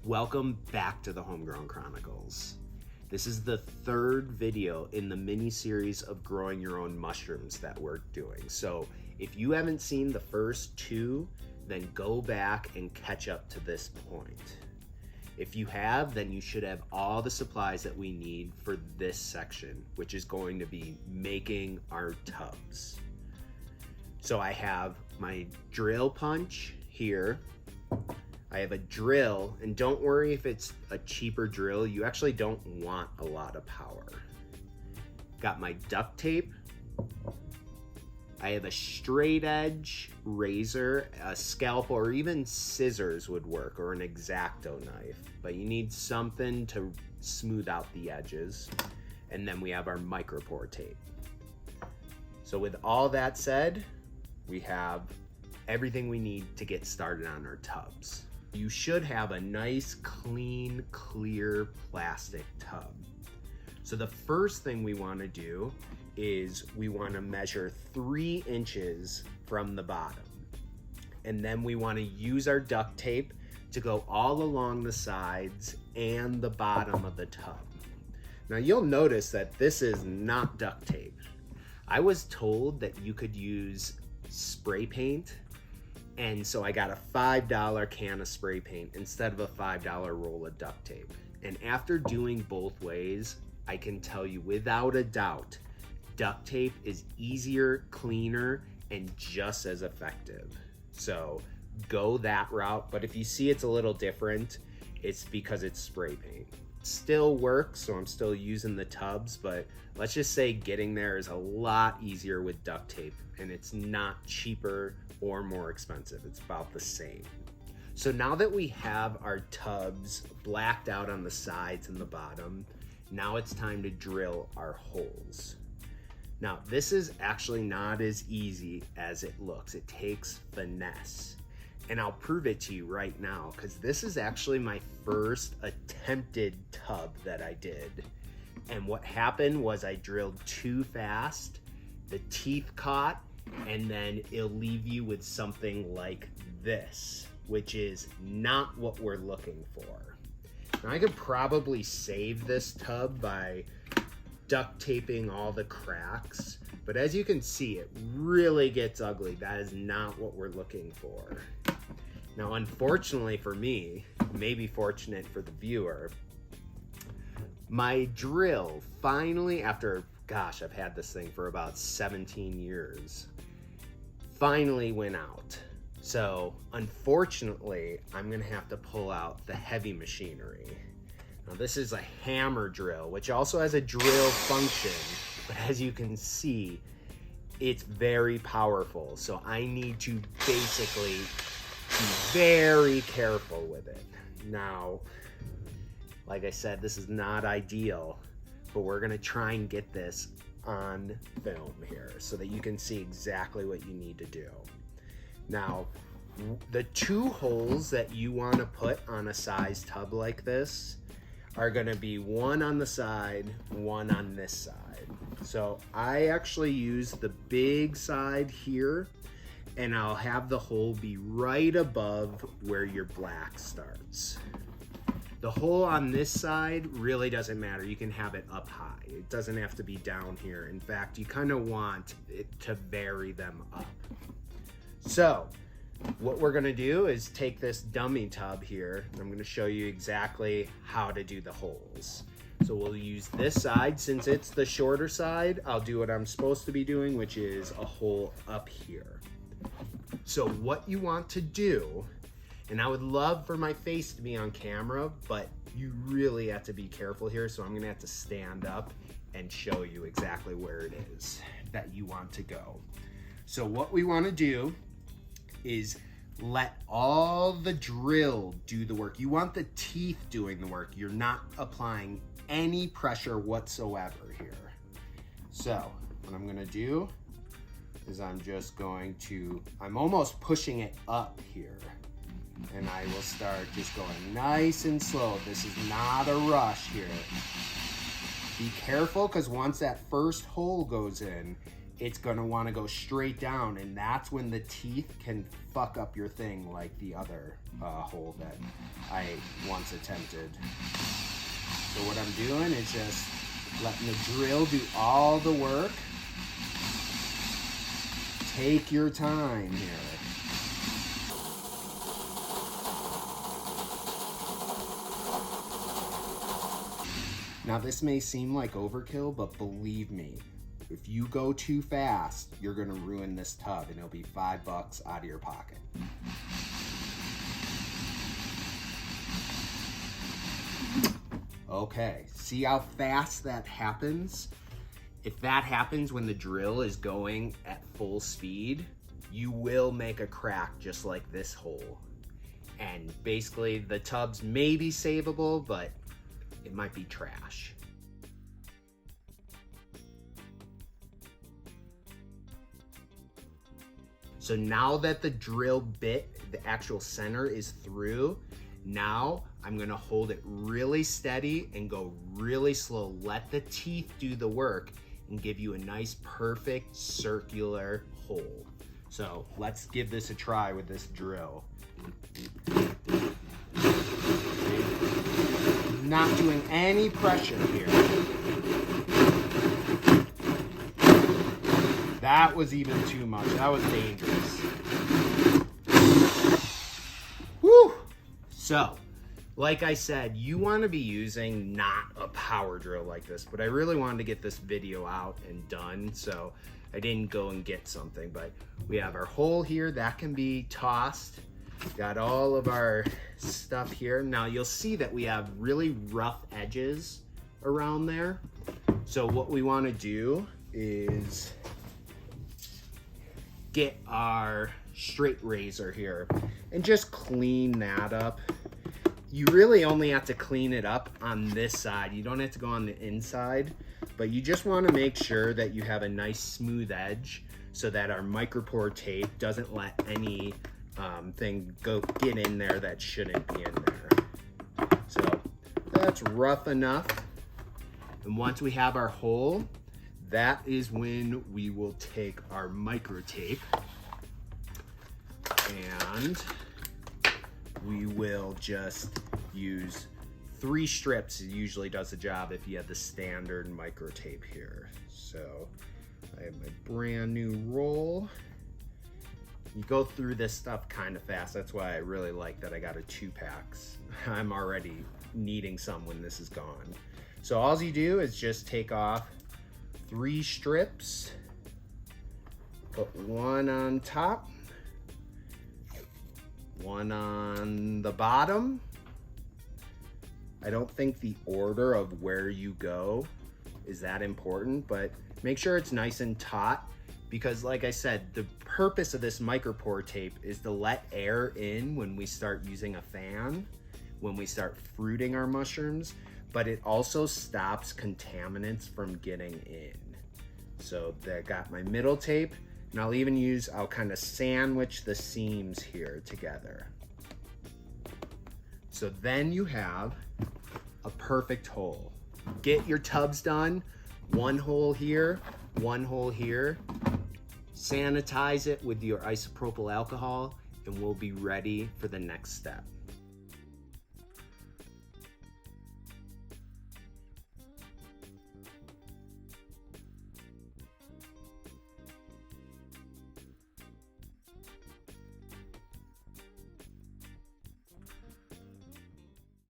Welcome back to the Homegrown Chronicles. This is the third video in the mini-series of growing your own mushrooms that we're doing. So if you haven't seen the first two, then go back and catch up to this point. If you have, then you should have all the supplies that we need for this section, which is going to be making our tubs. So I have my drill punch here. I have a drill, and don't worry if it's a cheaper drill, you actually don't want a lot of power. Got my duct tape. I have a straight edge razor, a scalpel, or even scissors would work, or an X-Acto knife, but you need something to smooth out the edges. And then we have our micropore tape. So with all that said, we have everything we need to get started on our tubs. You should have a nice, clean, clear plastic tub. So the first thing we want to do is we want to measure 3 inches from the bottom. And then we want to use our duct tape to go all along the sides and the bottom of the tub. Now you'll notice that this is not duct tape. I was told that you could use spray paint, and so I got a $5 can of spray paint instead of a $5 roll of duct tape. And after doing both ways, I can tell you without a doubt, duct tape is easier, cleaner, and just as effective. So go that route, but if you see it's a little different, it's because it's spray paint. Still works, so I'm still using the tubs, but let's just say getting there is a lot easier with duct tape, and it's not cheaper or more expensive. It's about the same. So now that we have our tubs blacked out on the sides and the bottom, now it's time to drill our holes. Now, this is actually not as easy as it looks. It takes finesse. And I'll prove it to you right now, because this is actually my first attempted tub that I did. And what happened was I drilled too fast, the teeth caught, and then it'll leave you with something like this, which is not what we're looking for. Now I could probably save this tub by duct taping all the cracks, but as you can see, it really gets ugly. That is not what we're looking for. Now, unfortunately for me, maybe fortunate for the viewer, my drill finally, after, gosh, I've had this thing for about 17 years, finally went out. So unfortunately, I'm gonna have to pull out the heavy machinery. Now this is a hammer drill, which also has a drill function, but as you can see, it's very powerful. So I need to basically be very careful with it. Now, like I said, this is not ideal, but we're gonna try and get this on film here so that you can see exactly what you need to do. Now, the 2 holes that you want to put on a size tub like this are going to be one on the side, one on this side. So I actually use the big side here, and I'll have the hole be right above where your black starts. The hole on this side really doesn't matter. You can have it up high. It doesn't have to be down here. In fact, you kind of want it to vary them up. So what we're gonna do is take this dummy tub here. I'm gonna show you exactly how to do the holes. So we'll use this side. Since it's the shorter side, I'll do what I'm supposed to be doing, which is a hole up here. So what you want to do, and I would love for my face to be on camera, but you really have to be careful here. So I'm gonna have to stand up and show you exactly where it is that you want to go. So what we wanna do is let all the drill do the work. You want the teeth doing the work. You're not applying any pressure whatsoever here. So what I'm gonna do is I'm almost pushing it up here. And I will start just going nice and slow. This is not a rush here. Be careful, because once that first hole goes in, it's gonna wanna go straight down, and that's when the teeth can fuck up your thing like the other hole that I once attempted. So what I'm doing is just letting the drill do all the work. Take your time here. Now this may seem like overkill, but believe me, if you go too fast, you're gonna ruin this tub and it'll be $5 out of your pocket. Okay, see how fast that happens? If that happens when the drill is going at full speed, you will make a crack just like this hole. And basically the tubs may be savable, but it might be trash. So now that the drill bit, the actual center is through, now I'm gonna hold it really steady and go really slow. Let the teeth do the work and give you a nice, perfect circular hole. So let's give this a try with this drill. Not doing any pressure here. That was even too much. That was dangerous. Whew. So, like I said, you want to be using not a power drill like this, but I really wanted to get this video out and done, so I didn't go and get something. But we have our hole here that can be tossed. Got all of our stuff here. Now you'll see that we have really rough edges around there. So what we want to do is get our straight razor here and just clean that up. You really only have to clean it up on this side. You don't have to go on the inside, but you just want to make sure that you have a nice smooth edge so that our micropore tape doesn't let any thing get in there that shouldn't be in there. So that's rough enough. And once we have our hole, that is when we will take our micro tape and we will just use 3 strips. It usually does the job if you have the standard micro tape here. So I have my brand new roll. You go through this stuff kind of fast. That's why I really like that I got a 2-packs. I'm already needing some when this is gone. So all you do is just take off 3 strips, put 1 on top, 1 on the bottom. I don't think the order of where you go is that important, but make sure it's nice and taut, because like I said, the purpose of this micropore tape is to let air in when we start using a fan, when we start fruiting our mushrooms, but it also stops contaminants from getting in. So I got my middle tape, and I'll kind of sandwich the seams here together. So then you have a perfect hole. Get your tubs done, 1 hole here, 1 hole here. Sanitize it with your isopropyl alcohol, and we'll be ready for the next step.